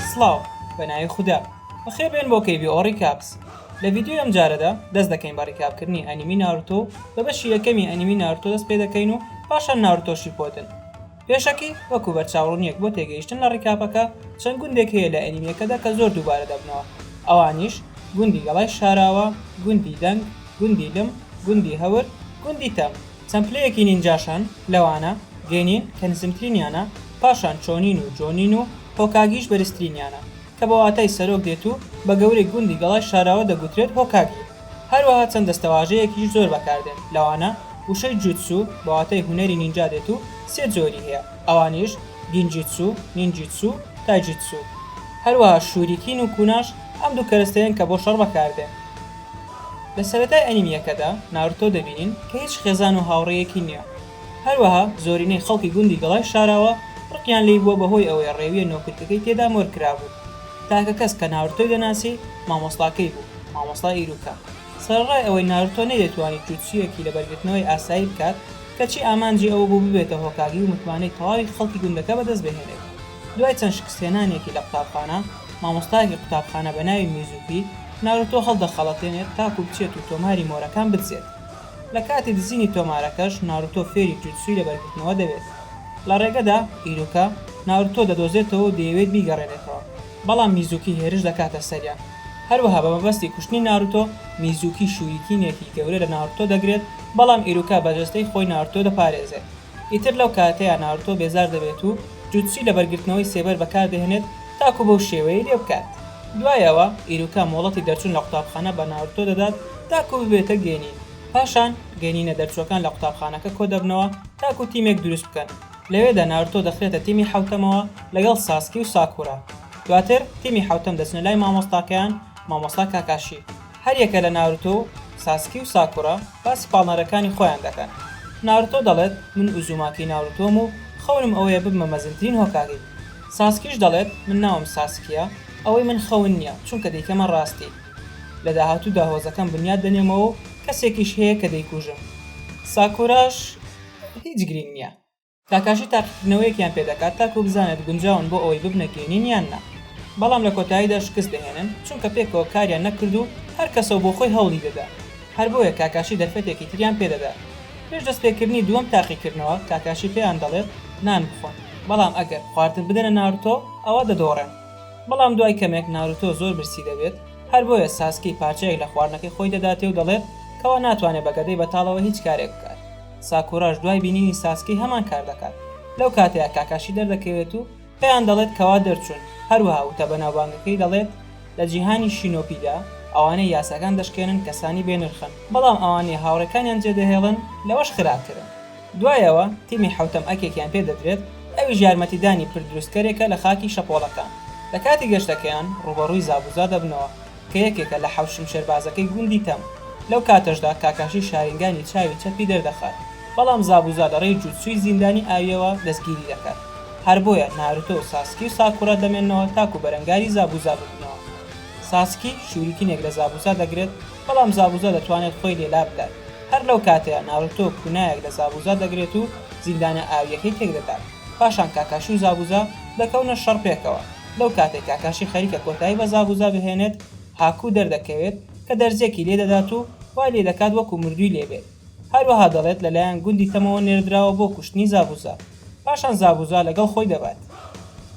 سڵاو بەناوی خوددا بەخێر بێن بۆ کەیبی ئۆڕی کاپس. لە ڤیدیۆ ئەم جارەدا دەست دەکەین بە ڕیکابکردنی ئەنیمی ناروتۆ بە بەشی یەکەمی ئەنیمی ناروتۆ دەست پێ دەکەین و پاشان ناروتۆشی پۆتن. پێشەکی وەکو بەرچاوڕوونیەک بۆ تێگەیشتن لە ڕیکاپەکە چەند گوندێک هەیە لە ئەنیمیەکەدا کە زۆر دووبارە دەبنەوە، ئەوانیش گوندی گەڵای شاراوە، گوندی دەنگ، گوندی لم، گوندی هەور، گوندی تەم. چەمپلەیەکی نینجاشان لەوانە گێنین کە نزمترینیانە، پاشان چۆنین و جۆنین و هۆکاگیش بەرزترینیانە کە بە واتای سەرۆک دێت و بە گەورەی گوندی گەڵای شاراوە دەگوترێت هۆکاگی. هەروەها چەند دەستەواژەیەکیش زۆر بەکاردێن، لەوانە وشەی جوتسو بە واتای هونەری نینجا دێت و سێ جۆری هەیە، ئەوانیش گینجیتسو، نینجیتسو، تایجیتسو. هەروەها شوریکین و کوناش ئەم دوو کەرەستەیەن کە بۆ شەڕ بەکاردێن. لە سەرەتای ئەنیمیەکەدا ناروتۆ دەبینین کە هیچ خێزان و هاوڕێیەکی نییە. هەروەها زۆرینەی خەڵکی گوندی گەڵای شاراوە ڕقیان لێی بووە بەهۆی ئەوەی ڕێویە نۆکرتەکەی تێدا مۆرکرا بوو. تاکە کەس کە ناروتۆی دەناسی مامۆستاکەی بوو، مامۆستا ئیروکا. سەرڕای ئەوەی ناروتۆ نەیدەتوانێت جوتسویەکی لە بەرگرتنەوەی ئاسایی بکات کەچی ئامانجی ئەوە بوو ببێتە هۆکاگی و متوانەی تەواوی خەڵکی گوندەکە بەدەست بهێنێت. دوای چەند شکستێنانێکی لە قوتابخانە، مامۆستایەکی قوتابخانە بە ناوی میزوکی ناروتۆ هەڵدەخەڵەتێنێت تاکو بچێت و تۆماری مۆرەکان بدزێت. لە کاتی دزینی تۆمارەکەش ناروتۆ فێری جوتسوی لە بەرگرتنەوە دەبێت. لە ڕێگەدا ئیروکا ناروتۆ دەدۆزێتەوە و دەیەوێت بیگەڕێنێتەوە، بەڵام میزوکی هێرش دەکاتە سەریان. هەروەها بە مەبەستی کوشتنی ناروتۆ میزوکی شوریکینێکی گەورە لە ناروتۆ دەگرێت، بەڵام ئیروکا بەجەستەی خۆی ناروتۆ دەپارێزێت. ئیتر لەو کاتەیە ناروتۆ بێزار دەبێت و جوتسوی لە بەرگرتنەوەی سێبەر بەکاردەهێنێت تاکو بەو شێوەیە لێ بکات. دوایەوە ئیروکا مۆڵەتی دەرچوون لە قوتابخانە بە ناروتۆ دەدات تاکو ببێتە گێنین. پاشان گەنینە دەرچووەکان لە قوتابخانەکە کۆ دەبنەوە تاکو تیمێک دروست بکەن. لەوێدا ناروتۆ دەخرێتە تیمی حوتەمەوە لەگەڵ ساسکی و ساکورا. دواتر تیمی حوتەم دەچنە لای مامۆستاکەیان، مامۆستا کاکاشی. هەر یەکە لە ناروتۆ، ساسکی و ساکورا باسی پاڵنەرەکانی خۆیان دەکەن. ناروتۆ دەڵێت من ئوزوماکی ناروتۆم و خەونم ئەوەیە ببمە مەزنترین هۆکاگی. ساسکیش دەڵێت من ناوم ساسکیە، ئەوەی من خەون نییە چونکە دەیکەمە ڕاستی. لە داهاتوودا هۆزەکەم بنیاد دەنێمەوە و کەسێکیش هەیە کە دەیکوژم. ساکوراش هیچ گرنگ نییە. کاکاشی تاقیکردنەوەیەکیان پێدەکات تاکو بزانێت گونجاون بۆ ئەوەی ببنە گێنین یان نا. بەڵام لە کۆتاییدا شکست دەهێنن چونکە پێکەوە کاریان نەکرد و هەر کەسەوە بۆ خۆی هەوڵی دەدا. هەر بۆیە کاکاشی دەرفەتێکی تریان پێدەدا. پێش دەستپێکردنی دووەم تاقیکردنەوە کاکاشی پێیان دەڵێت نان بخۆن، بەڵام ئەگەر خواردن بدەنە ناروتۆ ئەوە دەدۆڕێن. بەڵام دوای کەمێک ناروتۆ زۆر برسی دەبێت، هەر بۆیە ساسکی پارچەیەک لە خواردنەکەی خۆی دەداتێ و دەڵێت کەوا ناتوانێت بەگەدەی بەتاڵەوە هیچ کارێک بکات. ساکوراش دوای بینینی ساسکی هەمان کار دەکات. لەو کاتەیە کاکاشی دەردەکەوێت و پێیان دەڵێت کەوا دەرچوون. هەروەها وتە بەناوبانگەکەی دەڵێت لە جیهانی شینۆپیدا ئەوانەی یاساکان دەشکێنن کەسانی بێنرخن، بەڵام ئەوانەی هاوڕەکانیان جێدەهێڵن لەوەش خراپترن. دوایەوە تیمی حوتەم ئەکێکیان پێدەدرێت، ئەویش یارمەتیدانی پردروستکەرێکە لە خاکی شەپۆڵەکان. لە کاتی گەشتەکەیان ڕوبەڕووی زابوزا دەبنەوە کە یەکێکە لە حەوشم شێربازەکەی گوندی تەم. لەو کاتەشدا کاکاشی شارینگانی چاوی چەپی دەردەخات، بەڵام زابوزا لە ڕێی جوتسوی زیندانی ئاویەوە دەستگیری دەکات. هەر بۆیە ناروتۆ و ساسکی و ساکورا دەمێنەوە تاکو بەرەنگاری زابوزا ببنەوە. ساسکی شوریکینێک لە زابوزا دەگرێت، بەڵام زابوزا دەتوانێت خۆی لێلا بدات. هەر لەو کاتەیە ناروتۆ کونایەک لە زابوزا دەگرێت و زیندانە ئاویەکەی تێک دەدات. پاشان کاکاشی و زابوزا دەکەونە شەڕ پێکەوە. لەو کاتێک کاکاشی خەریکە کۆتایی بە زابوزا بهێنێت، هاکوو دەردەکەوێت کە دەرزێکی لێ دەدات و وای لێ دەکات وەکو مردووی لێبێت. هەروەها دەڵێت لەلایەن گوندی تەمەوە نێردراوە بۆ کوشتنی زابوزا. پاشان زابوزا لەگەڵ خۆی دەبات.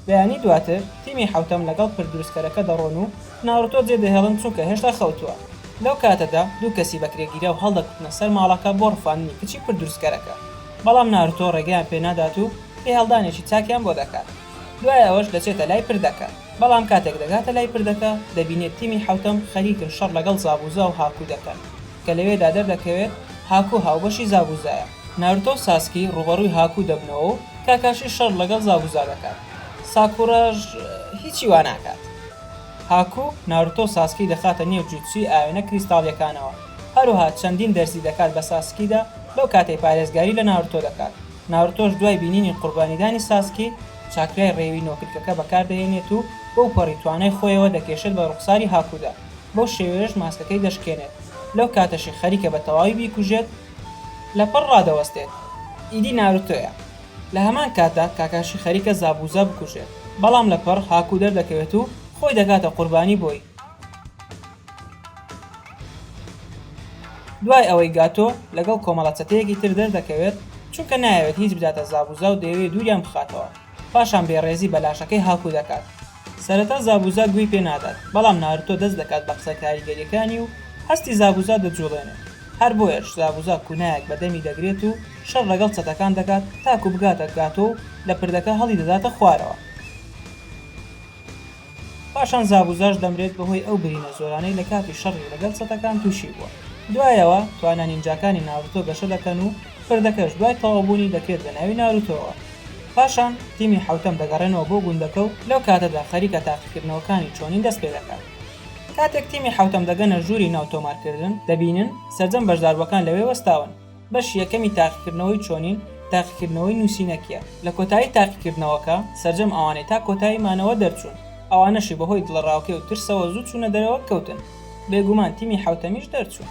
بەیانی دواتر تیمی حوتەم لەگەڵ پردروستکەرەکە دەڕۆن و ناروتۆ جێدەهێڵن چونکە هێشتا خەوتووە. لەو کاتەدا دوو کەسی بەکرێگیرە و هەڵدەکوتنە سەر ماڵەکە بۆ ڕفاندنی کچی پردروستکەرەکە، بەڵام ناروتۆ ڕێگەیان پێنادات و هێڵدانێکی چاکیان بۆ دەکات. دوای ئەوەش دەچێتە لای پردەکە، بەڵام کاتێک دەگاتە لای پردەکە دەبینێت تیمی حوتەم خەریکن شەڕ لەگەڵ زابوزا و هاکوو دەکەن کە لەوێدا دەردەکەوێت هاکوو هاوبەشی زابوزایە. ناروتۆ ساسکی ڕوبەڕووی هاکوو دەبنەوە و کاکاشی شەڕ لەگەڵ زابوزا دەکات. ساکوراژ هیچی وا ناکات. هاکوو ناروتۆ ساسکی دەخاتە نێو جوتسوی ئاوێنە کریستاڵیەکانەوە. هەروەها چەندین دەرسی دەکات بە ساسکیدا، لەو کاتەی پارێزگاری لە ناروتۆ دەکات. ناروتۆش دوای بینینی قوربانیدانی ساسکی چاکرای ڕێوی نۆکرکەکە بەکاردەهێنێت و بۆ پەڕیتوانەی خۆیەوە دەکێشێت بە ڕوخساری هاکوودا. بەو شێوەیەش ماسکەکەی دەشکێنێت. لەو کاتەشی خەریکە بە تەواوی بیکوژێت، لەپەڕ ڕادەوەستێت. ئیدی ناروتۆیە. لە هەمان کاتدا کاکاشی خەریکە زابوزا بکوژێت، بەڵام لەپەڕ هاکو دەردەکەوێت و خۆی دەکاتە قوربانی بۆی. دوای ئەوەی گاتۆ لەگەڵ کۆمەڵە چەتەیەکی تر دەردەکەوێت چونکە نایەوێت هیچ بداتە زابوزا و دەیەوێت دووریان بخاتەوە. پاشان بێڕێزی بە لاشەکەی هاکو دەکات. سەرەتا زابوزا گوێی پێ نادات، بەڵام ناروتۆ دەست دەکات بە قسە کاریگەریەکانی و هەستی زابوزا دەجوڵێنێت. هەر بۆیەش زابوزا کوونایەک بەدەمی دەگرێت و شەڕ لەگەڵ چەتەکان دەکات تاکو بگاتە گاتۆ و لە پردەکە هەڵی دەداتە خوارەوە. پاشان زابوزاش دەمرێت بەهۆی ئەو برینە زۆرانەی لە کاتی شەڕی لەگەڵ چەتەکان تووشی بووە. دوایەوە توانە نینجاکانی ناروتۆ گەشە دەکەن و پردەکەش دوای تەواوبوونی دەکرێت بە ناوی ناروتۆوە. پاشان تیمی حوتەم دەگەڕێنەوە بۆ گوندەکە و لەو کاتەدا خەریکە تاقیکردنەوەکانی چۆنین دەست پێ دەکات. کاتێک تیمی حوتەم دەگەنە ژووری ناو تۆمارکردن دەبینن سەرجەم بەشداروەکان لەوێ وەستاون. بەشی یەکەمی تاقیکردنەوەی چۆنین تاقیکردنەوەی نووسینەکیە. لە کۆتایی تاقیکردنەوەکە سەرجەم ئەوانەی تا کۆتایی مانەوە دەرچوون. ئەوانەشی بەهۆی دڵڕاوکەی و ترسەوە زوو چوونە دەرەوە کەوتن. بێگومان تیمی حوتەمیش دەرچوون.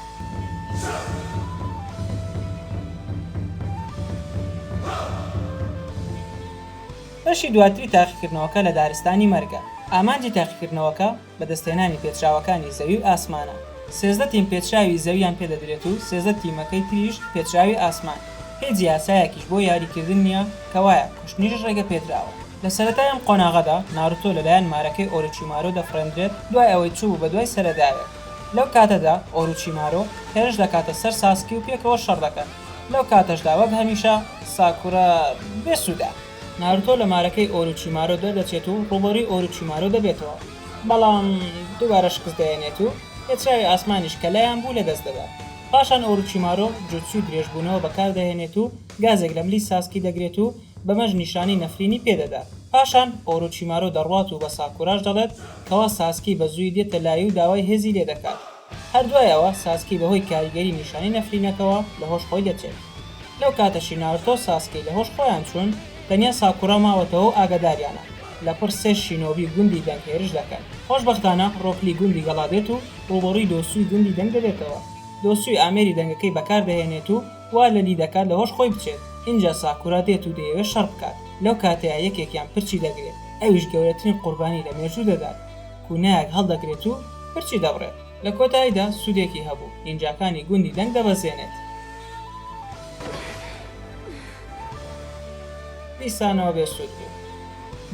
بەشی دواتری تاقیکردنەوەکە لە دارستانی مەرگە. ئامانجی تاقیکردنەوەکە بەدەستهێنانی پێچراوەکانی زەوی و ئاسمانە. 13 تیم پێچراوی زەویان پێدەدرێت و 13 تیمەکەی تریش پێچراوی ئاسمان. هیچ یاسایەکیش بۆ یاریکردن نییە کە وایە کوشتنیش ڕێگە پێدراوە. لە سەرەتای ئەم قۆناغەدا ناروتۆ لەلایەن مارەکەی ئۆروچیمارۆ دەفرێندرێت دوای ئەوەی چوو بە دوای سەرەداوێت. لەو کاتەدا ئۆروچیمارۆ هێرش دەکاتە سەر ساسکی و پێکەوە شەڕ دەکەن. لەو کاتەشدا وەک هەمیشە ساکورا بێسوودا. ناروتۆ لە مارەکەی ئۆروچیمارۆ دەردەچێت و ڕوبەری ئۆروچیمارۆ دەبێتەوە. بەڵام دووبارە شکست دەێنێت و پێچراوی ئاسمانیش کە لایەن بوو لەدەست دەدات. پاشان ئۆروچیمارۆ جوتسوی درێژبوونەوە بەکاردەهێنێت و گازێک لە ملی ساسکی دەگرێت و بەمەش نیشانی نەفرینی پێدەدات. پاشان ئۆروچیمارۆ دەڕوات و بە ساکوراش دەڵێت کەوا ساسکی بە زووی دێتە لای و داوای هێزی لێ دەکات. هەردوایەوە ساسکی بەهۆی کاریگەری نیشانی نەفرینەکەوە لە هۆش خۆی دەچێت. لەو کاتەشی ناروتۆ ساسکی لە هۆش خۆیان چوون تەنیا ساکورا ماوەتەوە و ئاگاداریانە لەپڕ سێ شینۆبی گوندی دەنگ هێرش دەکەن. خۆشبەختانە ڕۆکلی گوندی گەڵادێت و ڕوبەڕووی دۆسووی گوندی دەنگ دەبێتەوە. دۆسووی ئامێری دەنگەکەی بەکاردەهێنێت و وا لە لی دەکات لە هۆش خۆی بچێت. اینجا ساکورا دێت و دەیەوێت شەڕ بکات. لەو کاتەیە یەکێکیان پرچی دەگرێت. ئەویش گەورەترین قوربانی لە مێژوو دەدات. کوونایەک هەڵدەگرێت و پرچی دەبڕێت. لە کۆتاییدا سوودێکی هەبوو. نینجاکانی گوندی دەنگ دەبەزێنێت. دیسانەوە بێسوود بوو.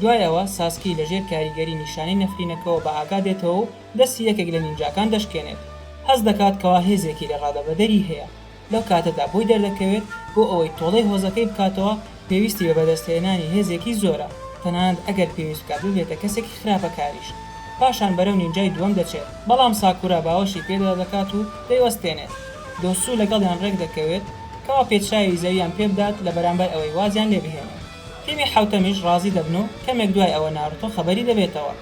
دوایەوە ساسکی لەژێر کاریگەری نیشانی نەفرینەکەەوە بە ئاگا دێتەوە و دەستی یەکێک لە نینجاکان دەشکێنێت. هەز دەکات کەوا هێزێکی لە ڕادەبەدەری هەیە. لەو کاتەدا بۆی دەردەکەوێت بۆ ئەوەی تۆڵەی هۆزەکەی بکاتەوە پێویستی بە بەدەستهێنانی هێزێکی زۆرە، تەنانەت ئەگەر پێویست بکات ببێتە کەسێکی خراپەکاریش. پاشان بەرەو نینجای دووەم دەچێت، بەڵام ساکورا باوەشی پێدا دەکات و دەیوەستێنێت. دۆسوو لەگەڵیان ڕێک دەکەوێت کەوا پێچراوی زەویان پێ بدات لە بەرامبەر ئەوەی وازیان لێ بهێنێت. تیمی حوتەمیش ڕازی دەبن و کەمێک دوای ئەوە ناروتۆ خەبەری دەبێتەوە.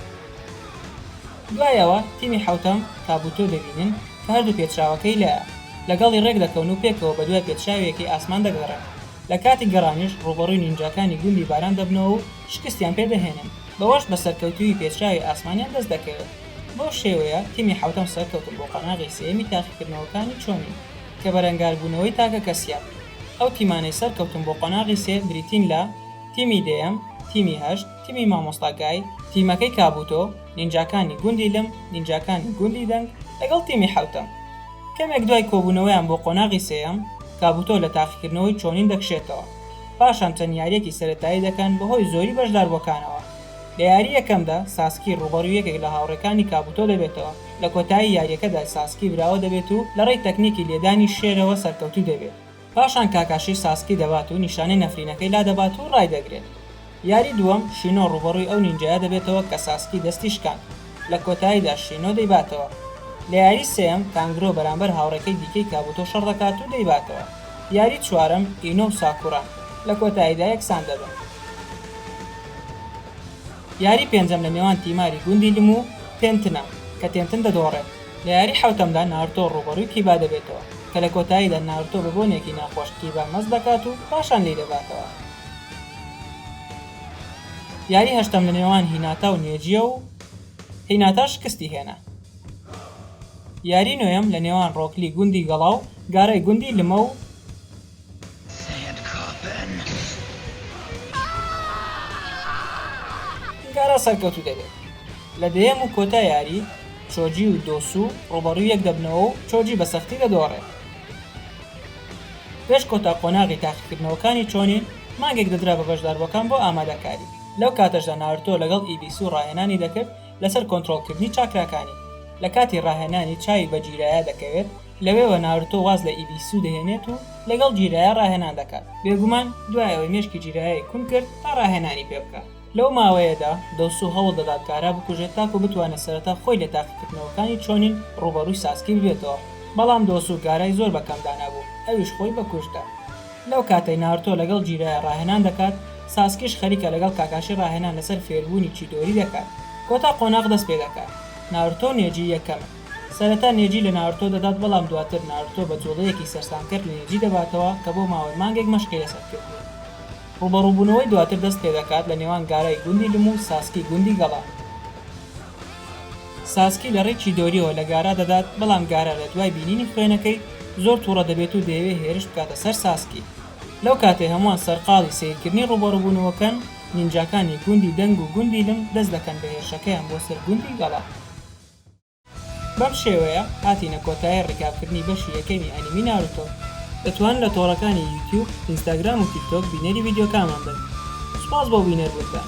دوایەوە تیمی حوتەم کابوتۆ دەبینن کە هەردوو پێچراوەکەی لایە، لەگەڵی ڕێک دەکەون و پێکەوە بە دوای پێچراوێکی ئاسمان دەگەڕێن. لە کاتی گەڕانیش ڕوبەڕووی نینجاکانی گوندی باران دەبنەوە و شکستیان پێدەهێنن. بەوەش بە سەرکەوتووی پێچراوی ئاسمانیان دەست دەکەوێت. بۆ شێوەیە تیمی حوتەم سەرکەوتن بۆ قۆناغی سێمی تاقیکردنەوەکانی چۆنی کە بەرەنگاربوونەوەی تاکە کەسیاب. ئەو تیمانەی سەرکەوتن بۆ قۆناغی سێ بریتین لە تیمی دێم، تیمی هەشت، تیمی مامۆستاگای، تیمەکەی کابوتۆ، نینجاکانی گوندی لم، نینجاکانی گوندی دەنگ لەگەڵ تیمی حوتەم. کەمێک دوای کۆبوونەوەیان بۆ قۆناغی سێەم کابوتۆ لە تاقیکردنەوەی چۆنین دەکشێتەوە. پاشان چەند یاریەکی سەرەتایی دەکەن بەهۆی زۆری بەشداربووەکانەوە. لە یاری یەکەمدا ساسکی ڕوبەڕووی یەکێک لە هاوڕێکانی کابوتۆ دەبێتەوە. لە کۆتایی یاریەکەدا ساسکی براوە دەبێت و لە ڕێی تەکنیکی لێدانی شێرەوە سەرکەوتوو دەبێت. پاشان کاکاشی ساسکی دەبات و نیشانەی نەفرینەکەی لا دەبات و ڕای دەگرێت. یاری دووەم شینۆ ڕوبەڕووی ئەو نینجایە دەبێتەوە کە ساسکی دەستی شکاند. لە کۆتاییدا شینۆ دەیباتەوە. لە یاری سێەم کانگرۆ بەرامبەر هاوڕێکەی دیکەی کابوتۆ شەڕ دەکات و دەیباتەوە. یاری چوارەم ئینۆ و ساکوران لە کۆتاییدا یەکسان دەبن. یاری پێنجەم لە نێوان تیماری گوندی لم و تێنتنە کە تێنتن دەدۆڕێت. لە یاری حوتەمدا ناروتۆ ڕوبەڕووی کیبا دەبێتەوە کە لە کۆتاییدا ناروتۆ بە بۆنێکی ناخۆش کیبا مەست دەکات و پاشان لێ دەباتەوە. یاری هەشتەم لە نێوان هیناتا و نێجیە و هیناتا شکستی هێنا. یاری نوێم لە نێوان ڕۆکلی گوندی گەڵا و گارەی گوندی لمە و گارا سەرکەوتو دەبێت. لە دەیەم و کۆتا یاری چۆجی و دۆسو ڕوبەڕووی یەک دەبنەوە و چۆجی بە سەختی دەدۆڕێت. پێش کۆتا قۆناغی تاقیکردنەوەکانی چۆنین مانگێک دەدرا بە بەشداربووەکان بۆ ئامادەکاری. لەو کاتەشدا ناروتۆ لەگەڵ ئیبیسو ڕاهێنانی دەکرد لەسەر کۆنتڕۆڵکردنی چاکراکانی. لە کاتی ڕاهێنانی چاوی بە جیرایە دەکەوێت، لەوێوە ناروتۆ واز لە ئیبیسو دەهێنێت و لەگەڵ جیرایە ڕاهێنان دەکات. بێگومان دوایەوەی مێشکی جیرایەی کون کرد تا ڕاهێنانی پێ بکات. لەو ماوەیەدا دۆسو هەوڵ دەدات کارا بکوژێت تاکو بتوانێت سەرەتا خۆی لە تاقیکردنەوەکانی چۆنین ڕوبەڕووی ساسکی ببێتەوە. بەڵام دۆسو گارای زۆر بەکەمدانا بوو، ئەویش خۆی بەکوژدا. لەو کاتەی ناروتۆ لەگەڵ جیرایە ڕاهێنان دەکات، ساسکیش خەریکە لەگەڵ کاکاشی ڕاهێنان لەسەر فێربوونی چیدۆری دەکات. کۆتا قۆناغ دەست پێ دەکات. ناروتۆ نێجی یەکەمە. سەرەتا نێجی لە ناروتۆ دەدات، بەڵام دواتر ناروتۆ بە جوڵەیەکی سەرسانکرد لە نێجی دەباتەوە کە بۆ ماوەی مانگێک مەشقی لەسەر کردبوو. ڕوبەڕووبوونەوەی دواتر دەست پێ دەکات لە نێوان گارای گوندی لم و ساسکی گوندی گەڵا. ساسکی لە ڕێی چیدۆریەوە لە گارا دەدات، بەڵام گارا لە دوای بینینی خوێنەکەی زۆر تووڕە دەبێت و دەیەوێت هێرش بکاتە سەر ساسکی. لەو کاتێ هەمووان سەرقاڵی سیرکردنی ڕوبەڕووبوونەوەکەن، نینجاکانی گوندی دەنگ و گوندی لم دەست دەکەن بە هێرشەکەیان بۆ سەر گوندی گەڵا. بەم شێوەیە هاتینە کۆتایی ڕێکاپکردنی بەشی یەکەمی ئەنیمی ناروتۆ. دەتوانن لە تۆڕەکانی یوتیوب، ئینستاگرام و تیکتۆک بینەری ڤیدیۆکانمان بن. سوپاس بۆ بینەربوونتان.